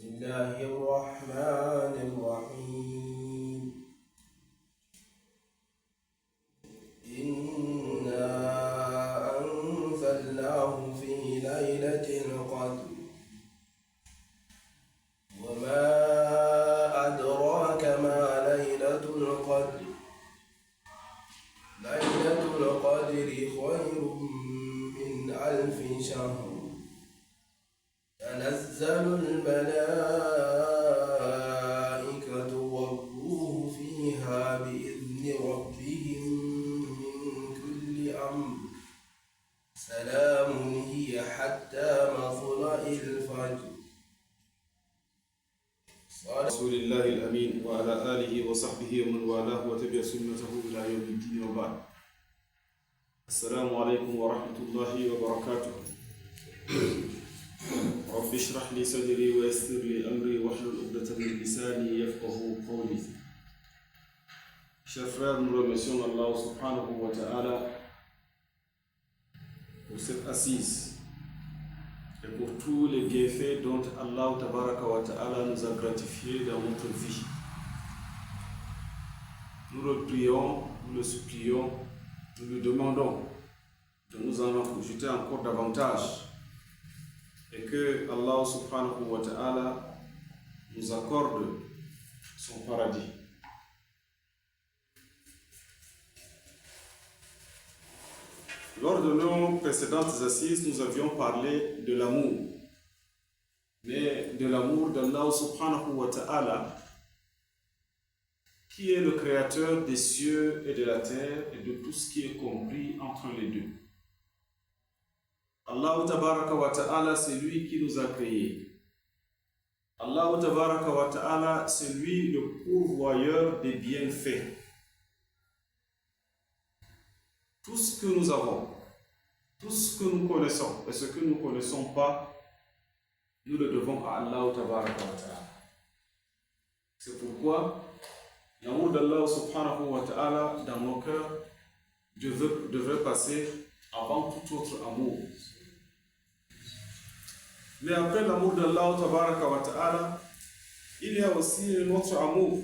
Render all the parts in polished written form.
الله الرحمن الرحيم إنا أنزلناه في ليلة القدر وما أدراك ما ليلة القدر ليلة القدر خير من ألف شهر تنزل الملائكة والروح فيها بإذن ربهم من كل أمر سلام هي حتى مطلع الفجر. رسول الله الأمين وعلى آله وصحبه ومن والاه وتبع سنته إلى يوم الدين وبعد. السلام عليكم ورحمة الله وبركاته. رب اشرح لي صدري ويسر لي أمري واحلل عقدة من لساني يفقهوا قولي. Chers frères, nous remercions Allah subhanahu wa ta'ala pour cette assise et pour tous les bienfaits dont Allah tabaraka wa ta'ala nous a gratifiés dans notre vie. Nous le prions, nous le supplions, nous lui demandons de nous en ajouter encore davantage et que Allah subhanahu wa ta'ala nous accorde son paradis. Lors de nos précédentes assises, nous avions parlé de l'amour, mais de l'amour d'Allah subhanahu wa ta'ala, qui est le créateur des cieux et de la terre et de tout ce qui est compris entre les deux. Allah tabaraka wa ta'ala, c'est lui qui nous a créés. Allah tabaraka wa ta'ala, c'est lui le pourvoyeur des bienfaits. Tout ce que nous avons, tout ce que nous connaissons et ce que nous ne connaissons pas, nous le devons à Allah tabaraka wa ta'ala. C'est pourquoi l'amour d'Allah subhanahu wa ta'ala dans nos cœurs devrait passer avant tout autre amour. Mais après l'amour d'Allah tabaraka wa ta'ala, il y a aussi un autre amour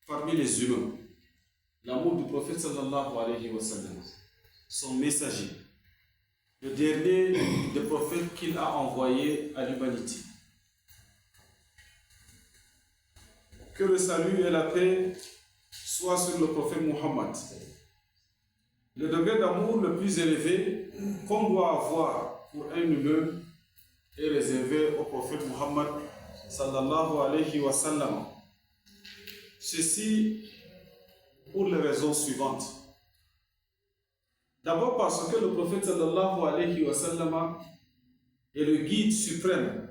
parmi les humains. L'amour du prophète sallallahu alayhi wa sallam, son messager, le dernier des prophètes qu'il a envoyé à l'humanité. Que le salut et la paix soient sur le prophète Muhammad. Le degré d'amour le plus élevé qu'on doit avoir pour un humain est réservé au prophète Muhammad sallallahu alayhi wa sallam. Ceci pour les raisons suivantes. D'abord parce que le prophète sallallahu alayhi wa sallam est le guide suprême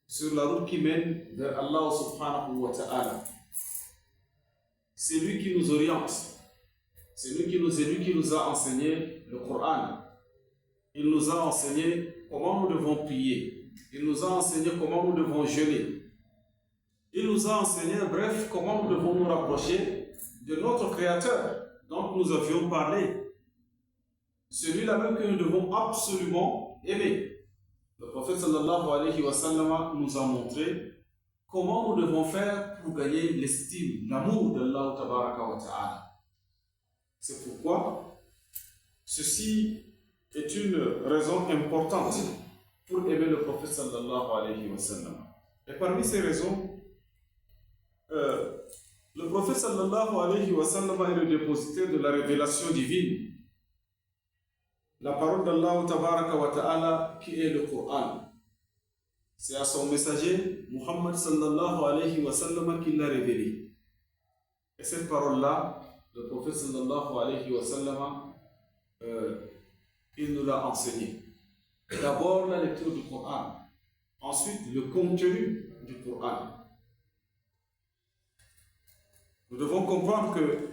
sur la route qui mène vers Allah subhanahu wa ta'ala. C'est lui qui nous oriente. C'est lui qui nous a enseigné le Coran. Il nous a enseigné comment nous devons prier. Il nous a enseigné comment nous devons jeûner. Il nous a enseigné, bref, comment nous devons nous rapprocher de notre Créateur dont nous avions parlé. Celui-là même que nous devons absolument aimer. Le prophète sallallahu alayhi wa sallam nous a montré comment nous devons faire pour gagner l'estime, l'amour d'Allah tabaraka wa ta'ala. C'est pourquoi ceci est une raison importante pour aimer le prophète sallallahu alayhi wa sallam. Et parmi ces raisons, le prophète sallallahu alayhi wa sallam est le dépositaire de la révélation divine. La parole d'Allah tabaraka wa ta'ala qui est le Coran. C'est à son messager, Muhammad sallallahu alayhi wa sallam, qu'il l'a révélé. Et cette parole-là, le prophète sallallahu alayhi wa sallam, il nous l'a enseigné. D'abord la lecture du Coran. Ensuite le contenu du Coran. Nous devons comprendre que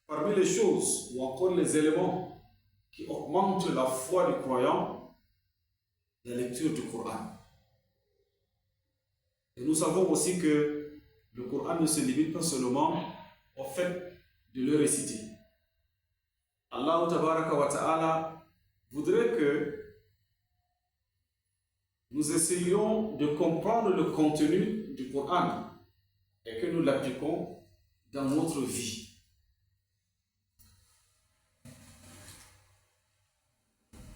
parmi les choses ou encore les éléments qui augmentent la foi du croyant, la lecture du Coran. Et nous savons aussi que le Coran ne se limite pas seulement au fait de le réciter. Allah tabaraka wa ta'ala voudrait que nous essayons de comprendre le contenu du Coran et que nous l'appliquons dans notre vie.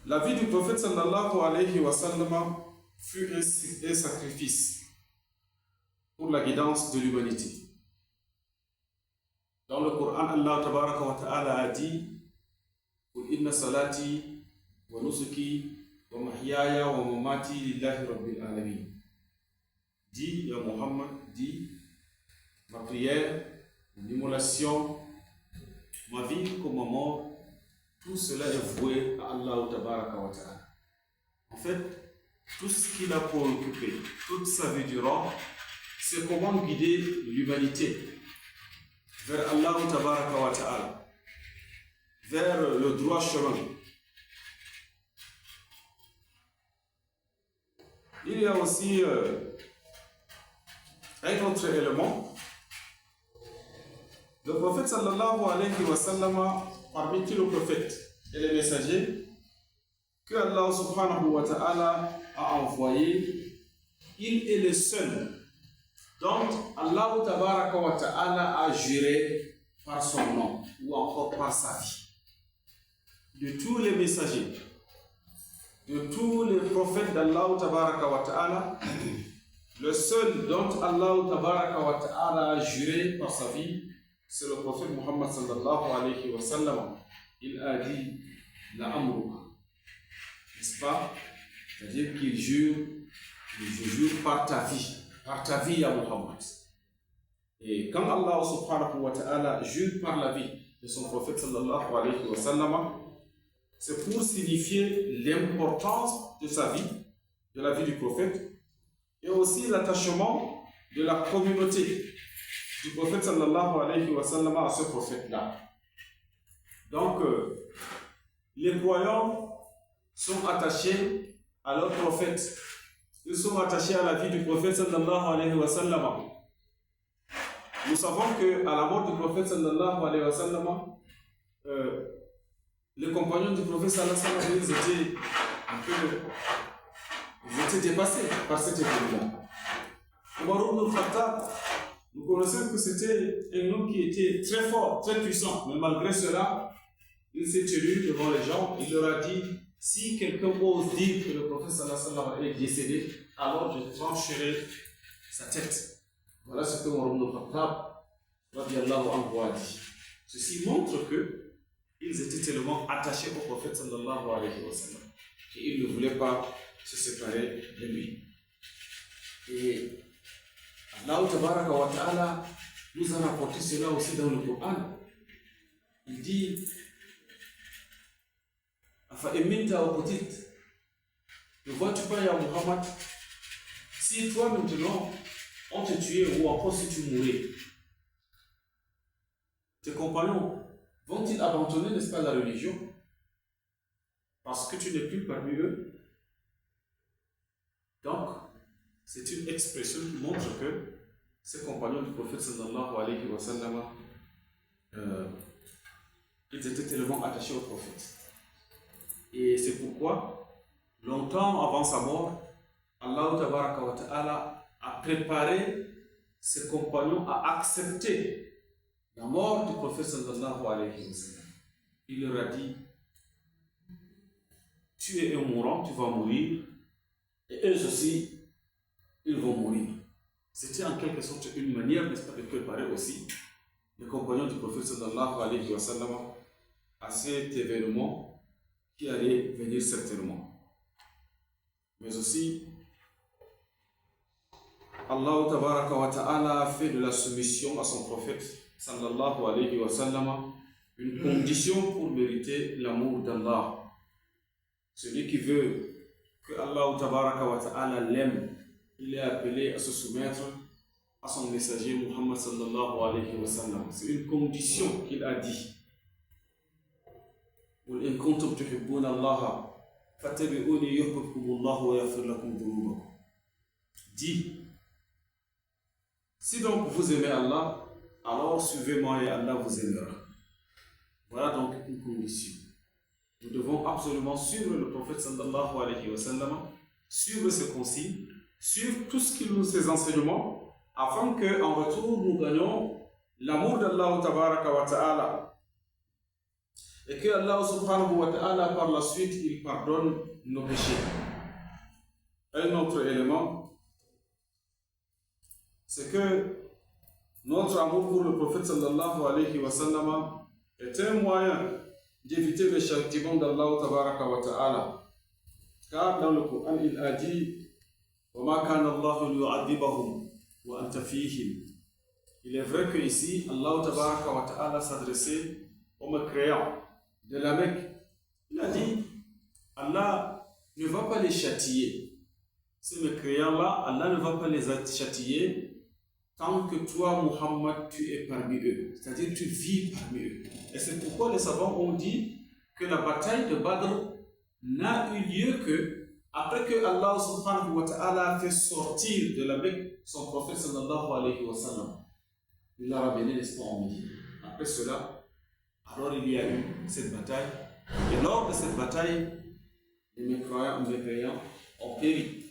La vie du prophète sallallahu alayhi wa sallam fut un sacrifice pour la guidance de l'humanité. Dans le Coran, Allah tabaraka wa ta'ala a dit « Inna salati wa nusuki wa mahyaya wa mamati lillahi rabbil alamin » Dis, ya Muhammad, dis, ma prière, mon immolation, ma vie comme ma mort, tout cela est voué à Allah tabaraka wa ta'ala. En fait, tout ce qu'il a préoccupé toute sa vie durant, c'est comment guider l'humanité vers Allah tabaraka wa ta'ala, vers le droit chemin. Il y a aussi un autre élément. Le prophète sallallahu alayhi wa sallam, parmi tous les prophètes et les messagers que Allah subhanahu wa ta'ala a envoyés, il est le seul dont Allah tabaraka wa ta'ala a juré par son nom ou encore par sa vie. De tous les messagers, de tous les prophètes d'Allah tabaraka wa ta'ala, le seul dont Allah tabaraka wa ta'ala a juré par sa vie, c'est le prophète Muhammad sallallahu alayhi wa sallam. Il a dit la amruka, n'est-ce pas? C'est-à-dire qu'il jure, je jure par ta vie à Muhammad. Et quand Allah subhanahu wa ta'ala jure par la vie de son prophète sallallahu alayhi wa sallam, c'est pour signifier l'importance de sa vie, de la vie du prophète, et aussi l'attachement de la communauté du prophète sallallahu alayhi wa sallam à ce prophète-là. Donc, les croyants sont attachés à leur prophète. Ils sont attachés à la vie du prophète sallallahu alayhi wa sallam. Nous savons qu'à la mort du prophète sallallahu alayhi wa sallam, les compagnons du prophète sallallahu alayhi wa sallam, ils étaient dépassés par cet événement. Omar ibn al-Khattab, nous connaissons que c'était un homme qui était très fort, très puissant, mais malgré cela, il s'est tenu devant les gens, il leur a dit: si quelqu'un ose dire que le prophète sallallahu alayhi wa sallam est décédé, alors je trancherai sa tête. Voilà ce que Omar ibn al-Khattab radiyallahu anhu a dit. Ceci montre que ils étaient tellement attachés au prophète sallallahu alayhi wa sallam qu'ils ne voulaient pas se séparer de lui. Et Allah tabaraka wa ta'ala nous a rapporté cela aussi dans le Coran. Il dit: ne vois-tu pas, ya Muhammad, si toi maintenant on te tuait ou encore si tu mourais, tes compagnons vont-ils abandonner, n'est-ce pas, la religion parce que tu n'es plus parmi eux? Donc, c'est une expression qui montre que ces compagnons du prophète sallallahu alayhi wa sallam, ils étaient tellement attachés au prophète. Et c'est pourquoi, longtemps avant sa mort, Allah tabaraka wa ta'ala a préparé ses compagnons à accepter la mort du prophète sallallahu alayhi wa sallam. Il leur a dit: tu es un mourant, tu vas mourir, et eux aussi, ils vont mourir. C'était en quelque sorte une manière, n'est-ce pas, de préparer aussi les compagnons du prophète sallallahu alayhi wa sallam à cet événement qui allait venir certainement. Mais aussi, Allah tabaraka wa ta'ala a fait de la soumission à son prophète sallallahu alayhi wa sallam une condition pour mériter l'amour d'Allah. Celui qui veut que Allah tabaraka wa ta'ala l'aime, il est appelé à se soumettre à son messager Muhammad sallallahu alayhi wa sallam. C'est une condition qu'il a dit. قل إن كنتم تحبون الله فاتبعوني يحببكم الله ويغفر لكم ذنوبكم. Dis, si donc vous aimez Allah, alors suivez-moi et Allah vous aimera. Voilà donc une condition. Nous devons absolument suivre le prophète sallallahu alayhi wa sallam suivre ses consignes, suivre tout ce qu'il nous ses enseignements, afin qu'en retour nous gagnions l'amour d'Allah tabaraka wa ta'ala. Et que Allah subhanahu wa ta'ala par la suite il pardonne nos péchés. Un autre élément, c'est que notre amour pour le prophète sallallahu alayhi wa sallam est un moyen d'éviter le châtiment d'Allah tabaraka wa ta'ala. Car dans le Coran il a dit وَمَا كَانَ اللَّهُ لِيُعَذِّبَهُمْ وَأَنْتَ فِيهِمْ. Il est vrai que ici Allah tabaraka wa ta'ala s'adressait aux mécréants de la Mecque. Il a dit Allah ne va pas les châtier. Ces mécréants-là, Allah ne va pas les châtier tant que toi, Muhammad, tu es parmi eux. C'est-à-dire tu vis parmi eux. Et c'est pourquoi les savants ont dit que la bataille de Badr n'a eu lieu que après que Allah subhanahu wa ta'ala a fait sortir de la Mecque son prophète sallallahu alayhi wa sallam. Il l'a ramené, n'est-ce pas, en Médine. Après cela, alors il y a eu cette bataille. Et lors de cette bataille, les mécréants ont péri.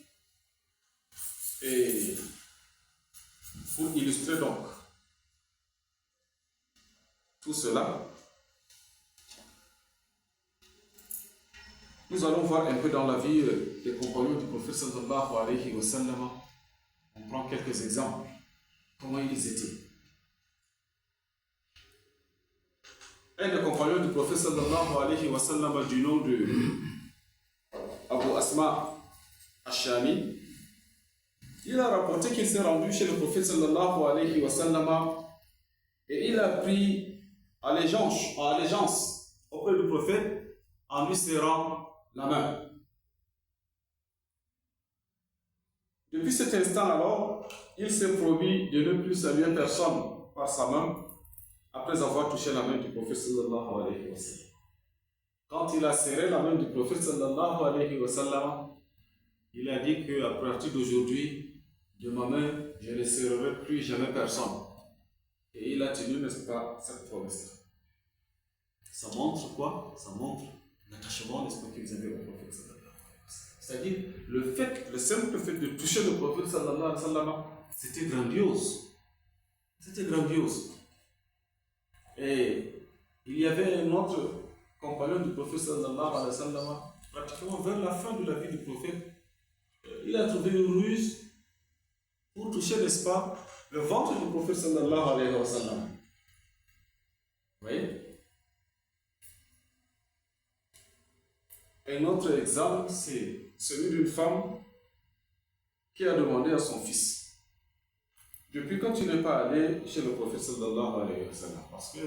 Et pour illustrer donc tout cela, nous allons voir un peu dans la vie des compagnons du prophète sallallahu alayhi wa sallam. On prend quelques exemples. Comment ils étaient. Un des compagnons du prophète sallallahu alayhi wa sallam du nom de Abu Asma Ashami, il a rapporté qu'il s'est rendu chez le prophète sallallahu alayhi wa sallam et il a pris allégeance auprès du prophète en lui serrant la main. Depuis cet instant alors, il s'est promis de ne plus saluer personne par sa main après avoir touché la main du prophète sallallahu alayhi wa sallam. Quand il a serré la main du prophète sallallahu alayhi wa sallam, il a dit qu'à partir d'aujourd'hui, de ma main, je ne serrerai plus jamais personne. Et il a tenu, n'est-ce pas, cette promesse. Ça montre quoi? Ça montre l'attachement, n'est-ce pas, qu'ils avaient au prophète sallallahu alayhi wa sallam. C'est-à-dire, le simple fait de toucher le prophète sallallahu alayhi wa sallam, c'était grandiose. C'était grandiose. Et il y avait un autre compagnon du prophète sallallahu alayhi wa sallam, pratiquement vers la fin de la vie du prophète, il a trouvé une ruse pour toucher, n'est-ce pas, le ventre du prophète sallallahu alayhi wa sallam. Vous voyez? Un autre exemple, c'est celui d'une femme qui a demandé à son fils: depuis quand tu n'es pas allé chez le prophète sallallahu alayhi wa sallam? Parce que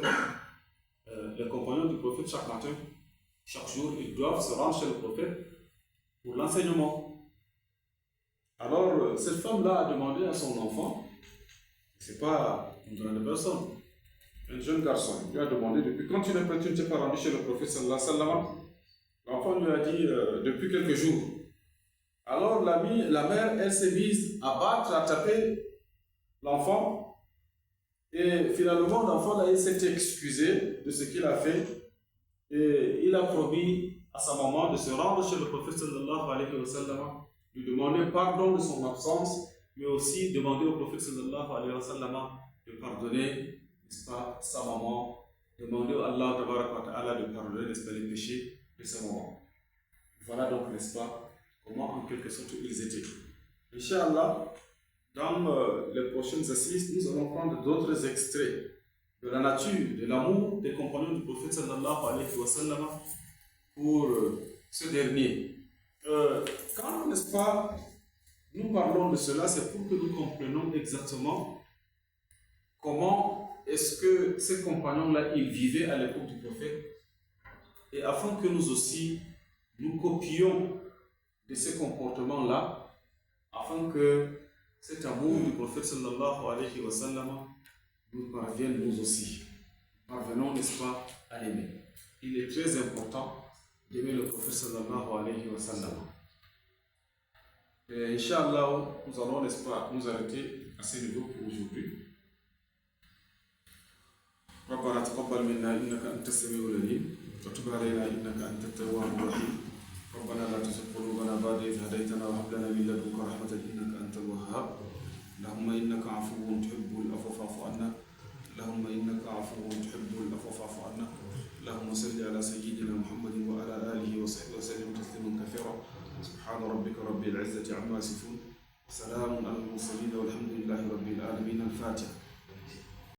les compagnons du prophète, chaque matin, chaque jour, ils doivent se rendre chez le prophète pour l'enseignement. Alors, cette femme-là a demandé à son enfant, c'est pas une grande personne, un jeune garçon, il lui a demandé: depuis quand tu ne t'es pas rendu chez le prophète sallallahu alayhi wa sallam? L'enfant lui a dit: depuis quelques jours. Alors la mère, elle s'est mise à battre, à taper l'enfant. Et finalement, l'enfant là, il s'est excusé de ce qu'il a fait. Et il a promis à sa maman de se rendre chez le prophète sallallahu alayhi wa sallam, lui demander pardon de son absence, mais aussi demander au prophète sallallahu alayhi wa sallam de pardonner, n'est-ce pas, sa maman, demander à Allah tabaraka wa ta'ala de pardonner, n'est-ce pas, les péchés de sa maman. Voilà donc, n'est-ce pas, comment en quelque sorte ils étaient. Inch'Allah, dans les prochaines assises, nous allons prendre d'autres extraits de la nature, de l'amour des compagnons du prophète sallallahu alayhi wa sallam pour ce dernier. Quand, n'est-ce pas, nous parlons de cela, c'est pour que nous comprenions exactement comment est-ce que ces compagnons-là, ils vivaient à l'époque du prophète, et afin que nous aussi, nous copions de ces comportements-là, afin que cet amour du prophète sallallahu alayhi wa sallam nous parvienne nous aussi. Parvenons, n'est-ce pas, à l'aimer. Il est très important d'aimer le prophète sallallahu alayhi wa sallam. Et Inch'Allah, nous allons, n'est-ce pas, nous arrêter à ce niveau pour aujourd'hui. ربنا تقبل منا انك انت السميع العليم وتب علينا انك انت التواب الرحيم ربنا لا تزغ قلوبنا بعد إذ هديتنا وهب وزكاها اللهم إنك عفو تحب العفو فاعف عنا اللهم إنك عفو تحب العفو فاعف عنا اللهم صل على سيدنا محمد وعلى آله وصحبه وسلم تسليما كثيرا سبحان ربك رب العزة عما يصفون سلام على المرسلين والحمد لله رب العالمين. الفاتحة.